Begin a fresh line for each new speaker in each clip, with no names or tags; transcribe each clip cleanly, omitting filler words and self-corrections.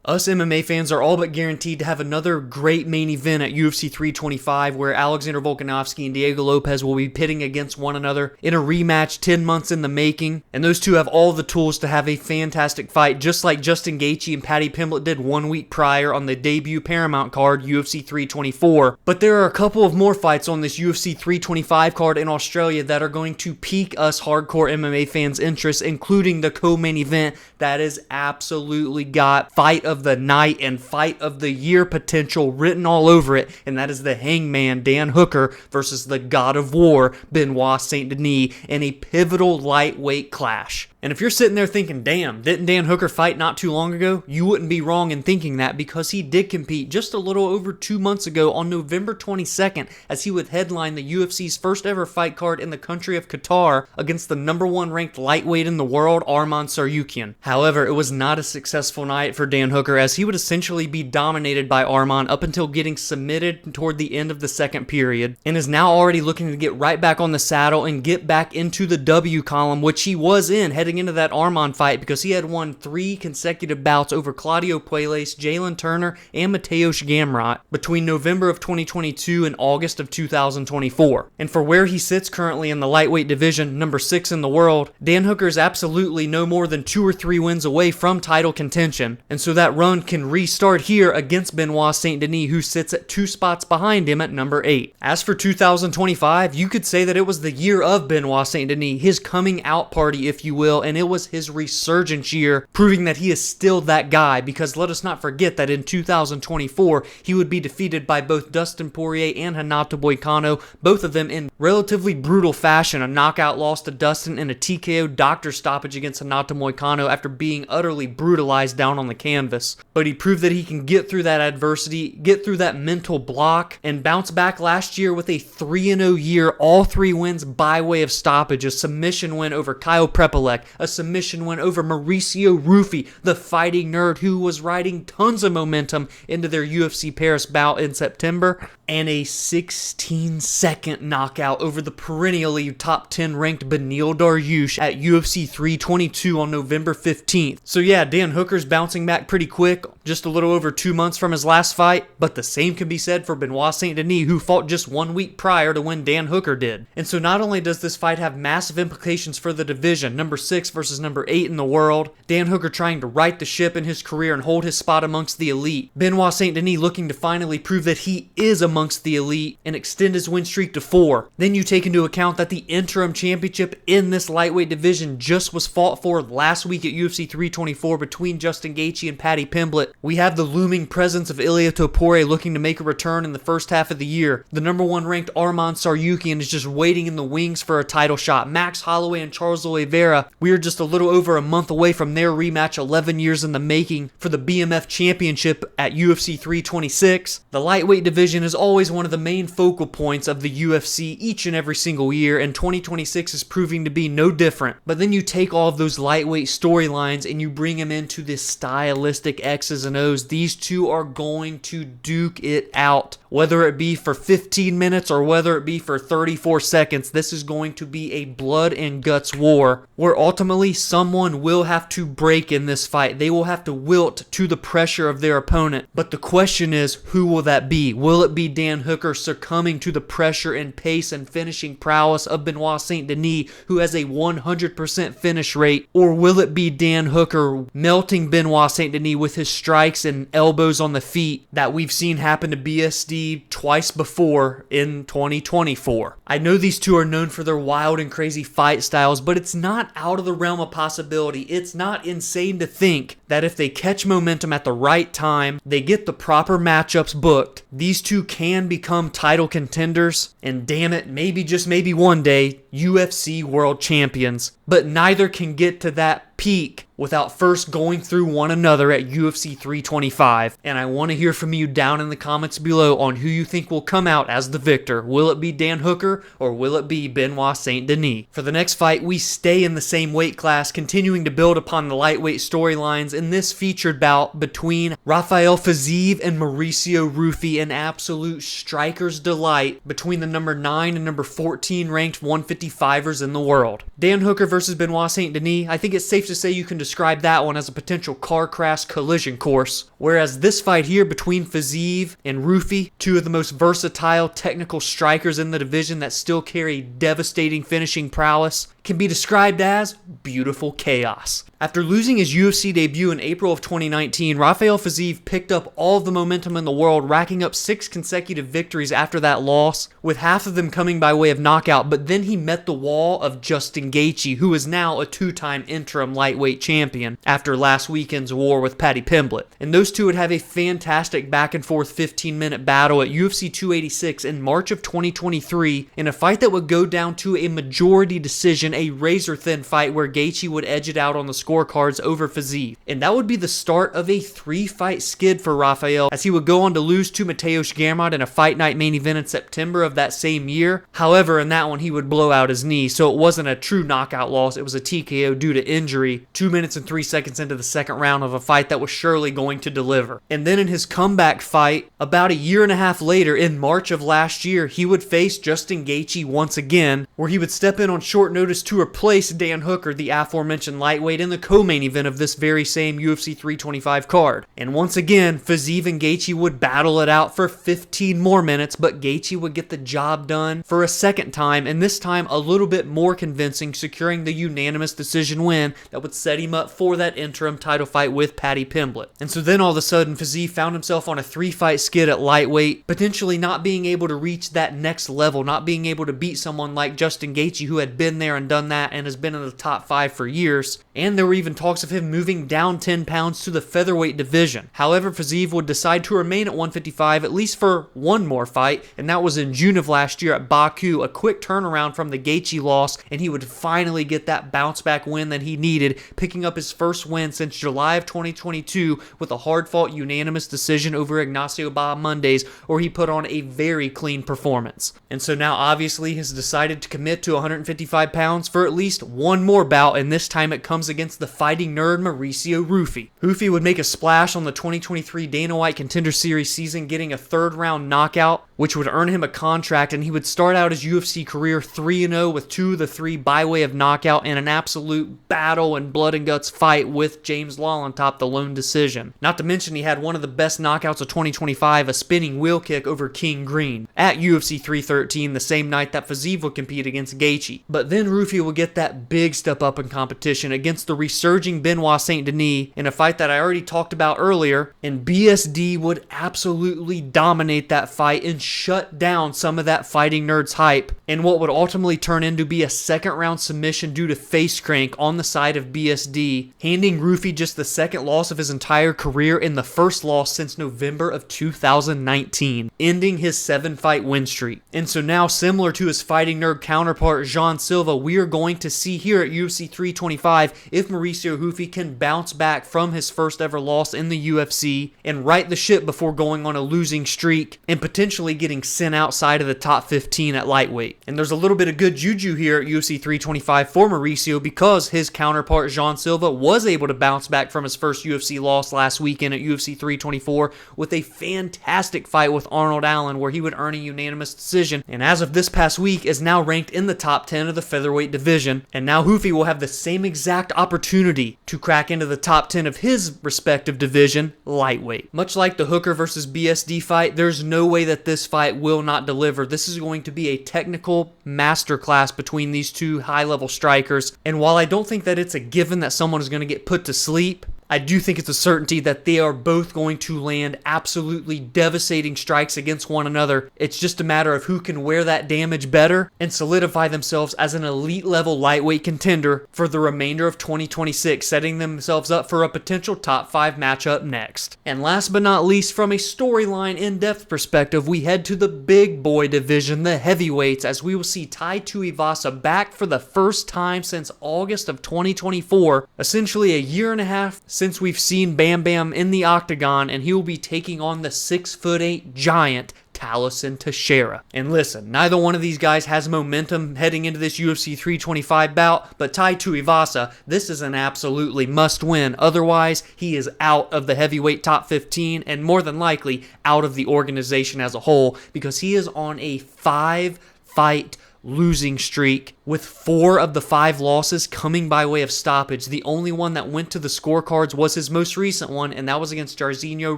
Us MMA fans are all but guaranteed to have another great main event at UFC 325 where Alexander Volkanovski and Diego Lopez will be pitting against one another in a rematch 10 months in the making, and those two have all the tools to have a fantastic fight, just like Justin Gaethje and Paddy Pimblett did 1 week prior on the debut Paramount card, UFC 324. But there are a couple of more fights on this UFC 325 card in Australia that are going to pique us hardcore MMA fans' interest, including the co-main event that is absolutely got fight of the night and fight of the year potential written all over it, and that is the Hangman Dan Hooker versus the God of War Benoît Saint Denis in a pivotal lightweight clash. And if you're sitting there thinking, damn, didn't Dan Hooker fight not too long ago? You wouldn't be wrong in thinking that, because he did compete just a little over 2 months ago on November 22nd as he would headline the UFC's first ever fight card in the country of Qatar against the #1 ranked lightweight in the world, Arman Tsarukyan. However, it was not a successful night for Dan Hooker, as he would essentially be dominated by Arman up until getting submitted toward the end of the second period, and is now already looking to get right back on the saddle and get back into the W column, which he was in heading into that Arman fight, because he had won 3 consecutive bouts over Claudio Puelles, Jalen Turner, and Mateusz Gamrot between November of 2022 and August of 2024. And for where he sits currently in the lightweight division, number 6 in the world, Dan Hooker is absolutely no more than 2 or 3 wins away from title contention, and so that run can restart here against Benoît Saint Denis, who sits at 2 spots behind him at number 8. As for 2025, you could say that it was the year of Benoît Saint Denis, his coming out party, if you will, and it was his resurgence year, proving that he is still that guy, because let us not forget that in 2024, he would be defeated by both Dustin Poirier and Renato Moicano, both of them in relatively brutal fashion. A knockout loss to Dustin and a TKO doctor stoppage against Renato Moicano after being utterly brutalized down on the canvas. But he proved that he can get through that adversity, get through that mental block, and bounce back last year with a 3-0 year, all 3 wins by way of stoppage, a submission win over Kyle Prepolek, a submission win over Mauricio Ruffy, the fighting nerd who was riding tons of momentum into their UFC Paris bout in September, and a 16-second knockout over the perennially top 10 ranked Beneil Dariush at UFC 322 on November 15th. So yeah, Dan Hooker's bouncing back pretty quick, just a little over 2 months from his last fight, but the same can be said for Benoît Saint Denis, who fought just 1 week prior to when Dan Hooker did. And so not only does this fight have massive implications for the division, number 6 versus number 8 in the world, Dan Hooker trying to right the ship in his career and hold his spot amongst the elite, Benoît Saint Denis looking to finally prove that he is amongst the elite and extend his win streak to 4. Then you take into account that the interim championship in this lightweight division just was fought for last week at UFC 324 between Justin Gaethje and Paddy Pimblett. We have the looming presence of Ilia Topuria looking to make a return in the first half of the year. The #1 ranked Arman Tsarukyan is just waiting in the wings for a title shot. Max Holloway and Charles Oliveira, we are just a little over a month away from their rematch 11 years in the making for the BMF championship at UFC 326. The lightweight division is always one of the main focal points of the UFC each and every single year, and 2026 is proving to be no different. But then you take all of those lightweight storylines and you bring them into this stylistic X's and O's. These two are going to duke it out. Whether it be for 15 minutes or whether it be for 34 seconds, this is going to be a blood and guts war where ultimately someone will have to break in this fight. They will have to wilt to the pressure of their opponent. But the question is, who will that be? Will it be Dan Hooker succumbing to the pressure and pace and finishing prowess of Benoît Saint Denis, who has a 100% finish rate? Or will it be Dan Hooker melting Benoît Saint Denis with his strikes and elbows on the feet that we've seen happen to BSD twice before in 2024? I know these two are known for their wild and crazy fight styles, but it's not out of the realm of possibility. It's not insane to think that if they catch momentum at the right time, they get the proper matchups booked, these two can become title contenders, and damn it, maybe just maybe one day, UFC world champions. But neither can get to that peak without first going through one another at UFC 325. And I want to hear from you down in the comments below on who you think will come out as the victor. Will it be Dan Hooker or will it be Benoît Saint Denis? For the next fight, we stay in the same weight class, continuing to build upon the lightweight storylines in this featured bout between Rafael Fiziev and Mauricio Ruffy, an absolute striker's delight between the number 9 and number 14 ranked 155 155ers in the world. Dan Hooker versus Benoît Saint Denis, I think it's safe to say you can describe that one as a potential car crash collision course. Whereas this fight here between Fiziev and Ruffy, two of the most versatile technical strikers in the division that still carry devastating finishing prowess, can be described as beautiful chaos. After losing his UFC debut in April of 2019, Rafael Fiziev picked up all of the momentum in the world, racking up 6 consecutive victories after that loss, with half of them coming by way of knockout, but then he met the wall of Justin Gaethje, who is now a 2-time interim lightweight champion after last weekend's war with Paddy Pimblett. And those two would have a fantastic back and forth 15-minute battle at UFC 286 in March of 2023 in a fight that would go down to a majority decision, a razor-thin fight where Gaethje would edge it out on the scorecards over Fiziev. And that would be the start of a 3-fight skid for Rafael, as he would go on to lose to Mateusz Gamrot in a fight night main event in September of that same year. However, in that one he would blow out his knee, so it wasn't a true knockout loss, it was a TKO due to injury 2 minutes and 3 seconds into the second round of a fight that was surely going to deliver. And then in his comeback fight, about a year and a half later, in March of last year, he would face Justin Gaethje once again, where he would step in on short notice to replace Dan Hooker, the aforementioned lightweight, in the co-main event of this very same UFC 325 card. And once again, Fiziev and Gaethje would battle it out for 15 more minutes, but Gaethje would get the job done for a second time, and this time a little bit more convincing, securing the unanimous decision win that would set him up for that interim title fight with Paddy Pimblett. And so then all of a sudden, Fiziev found himself on a 3-fight skid at lightweight, potentially not being able to reach that next level, not being able to beat someone like Justin Gaethje, who had been there and done that and has been in the top 5 for years. And there were even talks of him moving down 10 pounds to the featherweight division. However, Fiziev would decide to remain at 155 at least for one more fight, and that was in June of last year at Baku, a quick turnaround from the Gaethje loss, and he would finally get that bounce back win that he needed, picking up his first win since July of 2022 with a hard-fought unanimous decision over Ignacio Bahamondes, where he put on a very clean performance. And so now obviously he has decided to commit to 155 pounds for at least one more bout, and this time it comes against the fighting nerd Mauricio Ruffy. Ruffy would make a splash on the 2023 Dana White Contender Series season, getting a 3rd round knockout, which would earn him a contract, and he would start out his UFC career 3-0 with 2 of the 3 by way of knockout in an absolute battle and blood and guts fight with James Lawlentop, the lone decision. Not to mention he had one of the best knockouts of 2025, a spinning wheel kick over King Green at UFC 313, the same night that Fiziev would compete against Gaethje. But then Ruffy would get that big step up in competition against the resurging Benoît Saint Denis in a fight that I already talked about earlier, and BSD would absolutely dominate that fight and shut down some of that fighting nerd's hype in what would ultimately turn into be a 2nd round submission due to face crank on the side of BSD, handing Ruffy just the 2nd loss of his entire career and the 1st loss since November of 2019, ending his 7-fight win streak. And so now, similar to his fighting nerd counterpart Jean Silva, we are going to see here at UFC 325 if Mauricio Ruffy can bounce back from his first ever loss in the UFC and right the ship before going on a losing streak and potentially getting sent outside of the top 15 at lightweight. And there's a little bit of good juju here at UFC 325 for Mauricio, because his counterpart Jean Silva was able to bounce back from his first UFC loss last weekend at UFC 324 with a fantastic fight with Arnold Allen, where he would earn a unanimous decision, and as of this past week is now ranked in the top 10 of the featherweight division. And now Ruffy will have the same exact opportunity to crack into the top 10 of his respective division, lightweight. Much like the Hooker versus BSD fight, there's no way that this fight will not deliver. This is going to be a technical masterclass between these two high-level strikers, and while I don't think that it's a given that someone is going to get put to sleep, I do think it's a certainty that they are both going to land absolutely devastating strikes against one another. It's just a matter of who can wear that damage better and solidify themselves as an elite level lightweight contender for the remainder of 2026, setting themselves up for a potential top 5 matchup next. And last but not least, from a storyline in-depth perspective, we head to the big boy division, the heavyweights, as we will see Tai Tuivasa back for the first time since August of 2024, essentially a year and a half since we've seen Bam Bam in the octagon, and he will be taking on the 6'8" giant Tallison Teixeira. And listen, neither one of these guys has momentum heading into this UFC 325 bout, but Tai Tuivasa, this is an absolutely must-win. Otherwise, he is out of the heavyweight top 15 and more than likely out of the organization as a whole, because he is on a 5-fight losing streak, with 4 of the 5 losses coming by way of stoppage. The only one that went to the scorecards was his most recent one, and that was against Jairzinho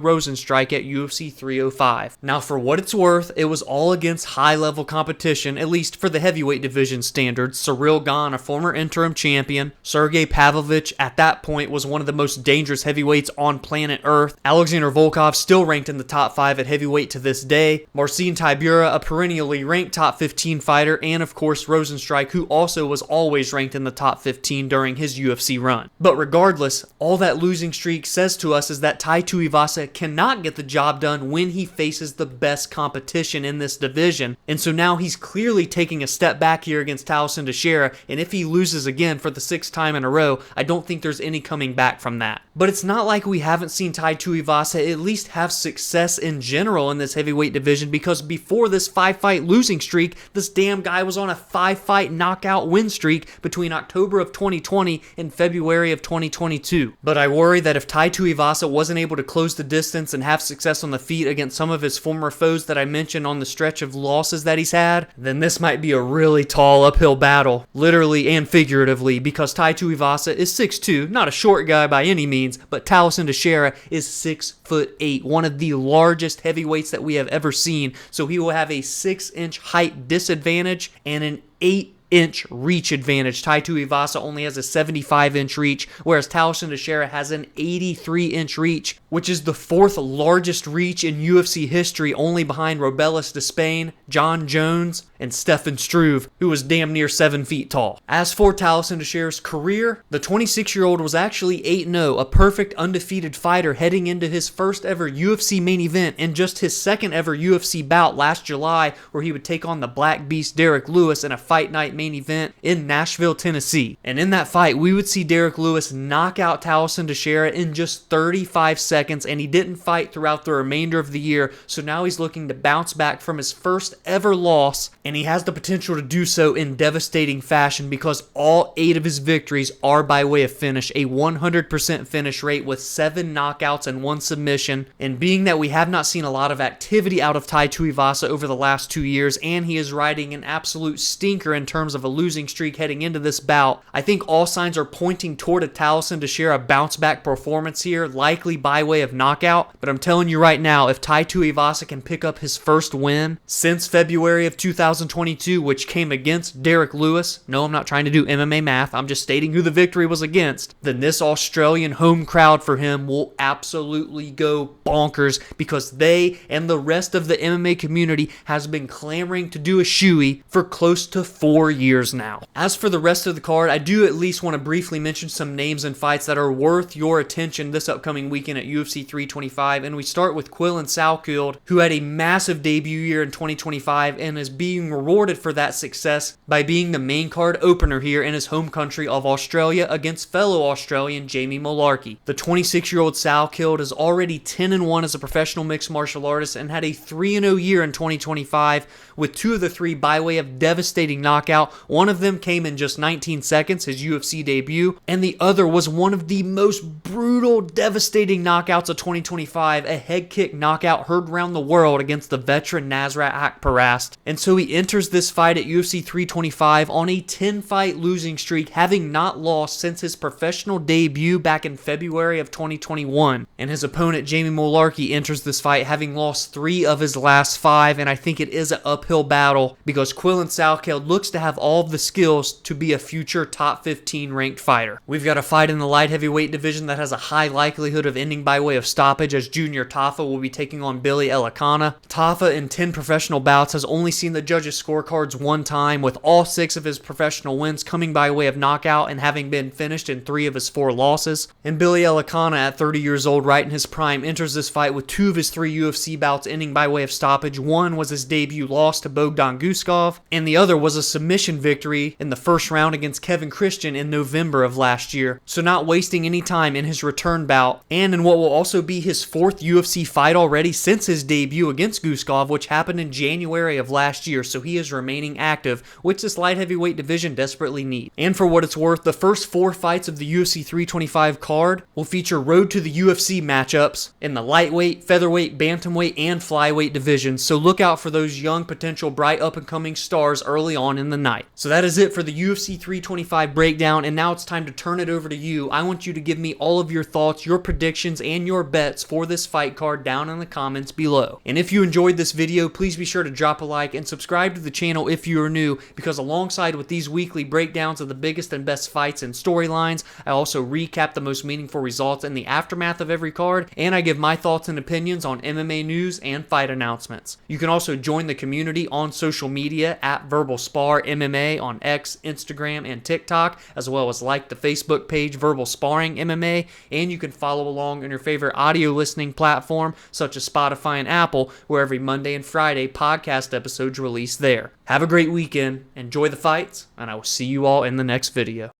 Rozenstruik at UFC 305. Now, for what it's worth, it was all against high-level competition, at least for the heavyweight division standards. Cyril Gane, a former interim champion. Sergey Pavlovich, at that point, was one of the most dangerous heavyweights on planet Earth. Alexander Volkov, still ranked in the top 5 at heavyweight to this day. Marcin Tybura, a perennially ranked top 15 fighter, and of course Rozenstruik, who also was always ranked in the top 15 during his UFC run. But regardless, all that losing streak says to us is that Tai Tuivasa cannot get the job done when he faces the best competition in this division, and so now he's clearly taking a step back here against Tallison Teixeira, and if he loses again for the 6th time in a row, I don't think there's any coming back from that. But it's not like we haven't seen Tai Tuivasa at least have success in general in this heavyweight division, because before this 5-fight losing streak, this damn guy was on a 5-fight knockout win streak between October of 2020 and February of 2022. But I worry that if Tai Tuivasa wasn't able to close the distance and have success on the feet against some of his former foes that I mentioned on the stretch of losses that he's had, then this might be a really tall uphill battle, literally and figuratively, because Tai Tuivasa is 6'2", not a short guy by any means, but Tallison Teixeira is 6'8", one of the largest heavyweights that we have ever seen, so he will have a 6-inch height disadvantage and an 8-inch reach advantage. Tai Tuivasa only has a 75-inch reach, whereas Tallison Teixeira has an 83-inch reach, which is the 4th largest reach in UFC history, only behind Robelis Despain, John Jones, and Stefan Struve, who was damn near 7 feet tall. As for Tallison Teixeira's career, the 26-year-old was actually 8-0, a perfect undefeated fighter heading into his first ever UFC main event and just his 2nd ever UFC bout last July, where he would take on the Black Beast Derek Lewis in a fight night main event in Nashville, Tennessee. And in that fight, we would see Derek Lewis knock out Tallison Teixeira in just 35 seconds, and he didn't fight throughout the remainder of the year, so now he's looking to bounce back from his first ever loss, and he has the potential to do so in devastating fashion because all 8 of his victories are by way of finish, a 100% finish rate with 7 knockouts and 1 submission. And being that we have not seen a lot of activity out of Tai Tuivasa over the last 2 years, and he is riding an absolute stinker in terms of a losing streak heading into this bout, I think all signs are pointing toward a Tallison Teixeira bounce back performance here, likely by way of knockout. But I'm telling you right now, if Tai Tuivasa can pick up his first win since February of 2022, which came against Derek Lewis, no, I'm not trying to do MMA math, I'm just stating who the victory was against, then this Australian home crowd for him will absolutely go bonkers, because they and the rest of the MMA community has been clamoring to do a shoey for close to 4 years now. As for the rest of the card, I do at least want to briefly mention some names and fights that are worth your attention this upcoming weekend at UFC 325, and we start with Quillan Salkeld, who had a massive debut year in 2025 and is being rewarded for that success by being the main card opener here in his home country of Australia against fellow Australian Jamie Mullarkey. The 26-year-old Salkeld is already 10-1 as a professional mixed martial artist and had a 3-0 year in 2025, with 2 of the 3 by way of devastating knockout. One of them came in just 19 seconds, his UFC debut, and the other was one of the most brutal, devastating knockouts of 2025, a head kick knockout heard around the world against the veteran Nasrat Akparast. And so he enters this fight at UFC 325 on a 10-fight losing streak, having not lost since his professional debut back in February of 2021. And his opponent, Jamie Mullarkey, enters this fight having lost 3 of his last 5, and I think it is an uphill battle because Quillan Salkeld looks to have all of the skills to be a future top 15 ranked fighter. We've got a fight in the light heavyweight division that has a high likelihood of ending by way of stoppage, as Junior Tafa will be taking on Billy Elikana. Tafa, in 10 professional bouts, has only seen the judges' scorecards 1 time, with all 6 of his professional wins coming by way of knockout and having been finished in 3 of his 4 losses. And Billy Elikana, at 30 years old, right in his prime, enters this fight with 2 of his 3 UFC bouts ending by way of stoppage. One was his debut loss to Bogdan Guskov, and the other was a submission victory in the first round against Kevin Christian in November of last year. So not wasting any time in his return bout, and in what will also be his 4th UFC fight already since his debut against Guskov, which happened in January of last year. So so he is remaining active, which this light heavyweight division desperately needs. And for what it's worth, the first 4 fights of the UFC 325 card will feature Road to the UFC matchups in the lightweight, featherweight, bantamweight, and flyweight divisions, so look out for those young, potential, bright, up-and-coming stars early on in the night. So that is it for the UFC 325 breakdown, and now it's time to turn it over to you. I want you to give me all of your thoughts, your predictions, and your bets for this fight card down in the comments below. And if you enjoyed this video, please be sure to drop a like and subscribe to the channel if you are new, because alongside with these weekly breakdowns of the biggest and best fights and storylines, I also recap the most meaningful results in the aftermath of every card, and I give my thoughts and opinions on MMA news and fight announcements. You can also join the community on social media at Verbal Spar MMA on X, Instagram, and TikTok, as well as like the Facebook page Verbal Sparring MMA, and you can follow along on your favorite audio listening platform such as Spotify and Apple, where every Monday and Friday podcast episodes release there. Have a great weekend, enjoy the fights, and I will see you all in the next video.